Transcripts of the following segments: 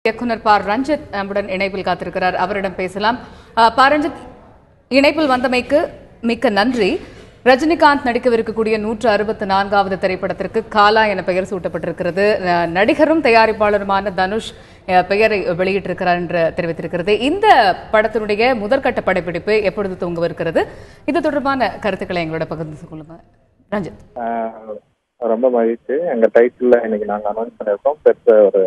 இயக்குனர் ப. ரஞ்சித் நம்முடன் இணைப்பில் காத்திருக்கிறார். அவரிடம் பேசலாம். ப. ரஞ்சித், இணைப்பில் வந்தமைக்கு மிக்க நன்றி. ரஜினிகாந்த் நடிக்கவிருக்கக்கூடிய 164வது திரைப்படத்திற்கு காலா என பெயர் சூட்டப்பட்டிருக்கிறது. நடிகரும் தயாரிப்பாளருமான தனுஷ் பெயரை வெளியிட்டிருக்கிறார் என்று தெரிவித்திருக்கிறது. இந்த படத்தினுடைய முதற்கட்ட படப்பிடிப்பு எப்பொழுது துவங்கவிருக்கிறது? இது தொடர்பான கருத்துக்களை எங்களோட பகிர்ந்து கொள்ளுங்க ரஞ்சித். ரொம்ப மகிழ்ச்சி. எங்க டைட்டில் இன்னைக்கு நாங்க அனௌன்ஸ் பண்ணியிருக்கோம். பெருச ஒரு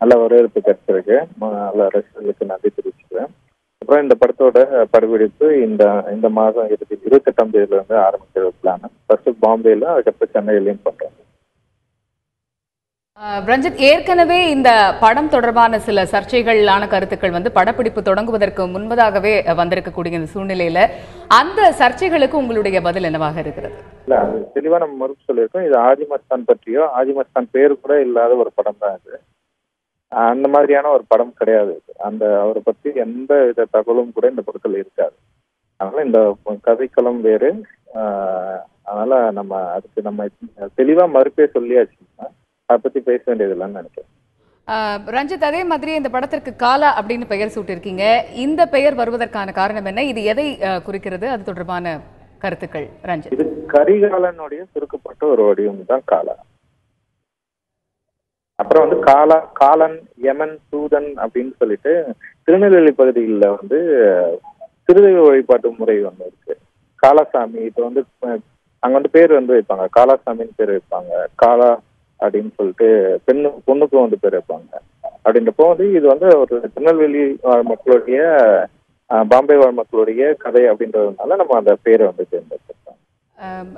நல்ல வரவேற்பு கிடைச்சிருக்கு. நல்ல ரசிகர்களுக்கு நன்றி தெரிவிச்சுக்கிறேன். அப்புறம் இந்த படத்தோட படப்பிடிப்பு இந்த மாதம் 28ஆம் தேதியில இருந்து ஆரம்பிக்கிற பிளான். ஃபர்ஸ்ட் பாம்பேல, அதுக்கப்புறம் சென்னையிலையும் பண்றோம். ரஞ்சித், ஏற்கனவே இந்த படம் தொடர்பான சில சர்ச்சைகளான கருத்துக்கள் படப்பிடிப்பு தொடங்குவதற்கு முன்பதாகவே வந்திருக்கக்கூடிய இந்த சூழ்நிலையில அந்த சர்ச்சைகளுக்கு உங்களுடைய பதில் என்னவாக இருக்கிறது? இல்ல, அது தெளிவா நம்ம மறுப்பு சொல்லியிருக்கோம். இது ஆதி மஸ்தான் பற்றியோ, ஆதி மஸ்தான் பேரு கூட இல்லாத ஒரு படம் தான் இது. அந்த மாதிரியான ஒரு படம் கிடையாது. அவரை பற்றி எந்த வித தகவலும் கூட இந்த படத்துல இருக்காது. அதனால இந்த கதைக்களம் வேறு. அதனால நம்ம தெளிவா மறுப்பே சொல்லியாச்சுன்னா அதை பத்தி பேச வேண்டியது இல்லைன்னு நினைக்கிறேன். ரஞ்சித், அதே மாதிரி இந்த படத்திற்கு காலா அப்படின்னு பெயர் சூட்டிருக்கீங்க. இந்த பெயர் வருவதற்கான காரணம் என்ன? இது எதை குறிக்கிறது? அது தொடர்பான கருத்துக்கள் ரஞ்சித். இது கரிகாலனுடைய சுருக்கப்பட்ட ஒரு வடிவம் தான் காலா. அப்புறம் காலன், யமன், சூதன் அப்படின்னு சொல்லிட்டு திருநெல்வேலி பகுதிகளில் திருதெய்வ வழிபாட்டு முறை இருக்கு. காலாசாமி இப்போ அங்க பேர் வைப்பாங்க. காலாசாமின்னு பேர் வைப்பாங்க. காலா அப்படின்னு சொல்லிட்டு பொண்ணுக்கும் பேர் வைப்பாங்க. அப்படின்றப்போ இது ஒரு திருநெல்வேலி வாழ் மக்களுடைய, பாம்பே வாழ் மக்களுடைய கதை அப்படின்றதுனால நம்ம அந்த பேரை தேர்ந்தெடுத்தோம்.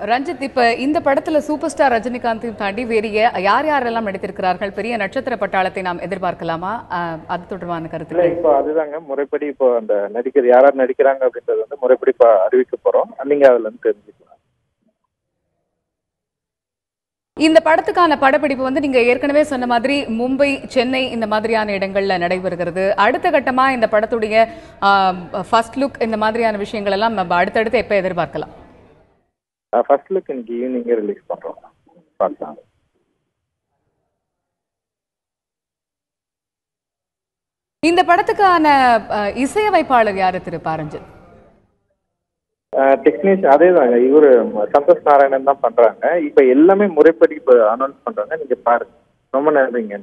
ரஞ்சித், இப்ப இந்த படத்துல சூப்பர் ஸ்டார் ரஜினிகாந்தையும் தாண்டி வேறு யாரெல்லாம் நடித்திருக்கிறார்கள்? பெரிய நட்சத்திர பட்டாளத்தை நாம் எதிர்பார்க்கலாமா? அது தொடர்பான கருத்து. இப்போ அதுதாங்க முறைப்படி. இப்போ அந்த நடிகர் யார் நடிக்கிறாங்க அப்படின்றது முறைப்படி அறிவிக்க போறோம். நீங்க அதுல இருந்து தெரிஞ்சுக்கலாம். இந்த படத்துக்கான படப்பிடிப்பு நீங்க ஏற்கனவே சொன்ன மாதிரி மும்பை, சென்னை இந்த மாதிரியான இடங்கள்ல நடைபெறுகிறது. அடுத்த கட்டமா இந்த படத்துடைய ஃபர்ஸ்ட் லுக் இந்த மாதிரியான விஷயங்கள் எல்லாம் நம்ம அடுத்தடுத்து எப்ப எதிர்பார்க்கலாம்? ஃபர்ஸ்ட் லுக் இன்னைக்கு ஈவினிங்கே ரிலீஸ் பண்றோம். பார்க்கலாம். இந்த படத்துக்கான இசையமைப்பாளர் யாரு திரு ப. ரஞ்சித்? டெக்னீஷியன் அதேதாங்க. இவரு சந்தோஷ் நாராயணன் தான் பண்றாங்க. இப்ப எல்லாமே முறைப்படி அனௌன்ஸ் பண்றாங்க. நீங்க பாருங்க. ரொம்ப நன்றிங்க.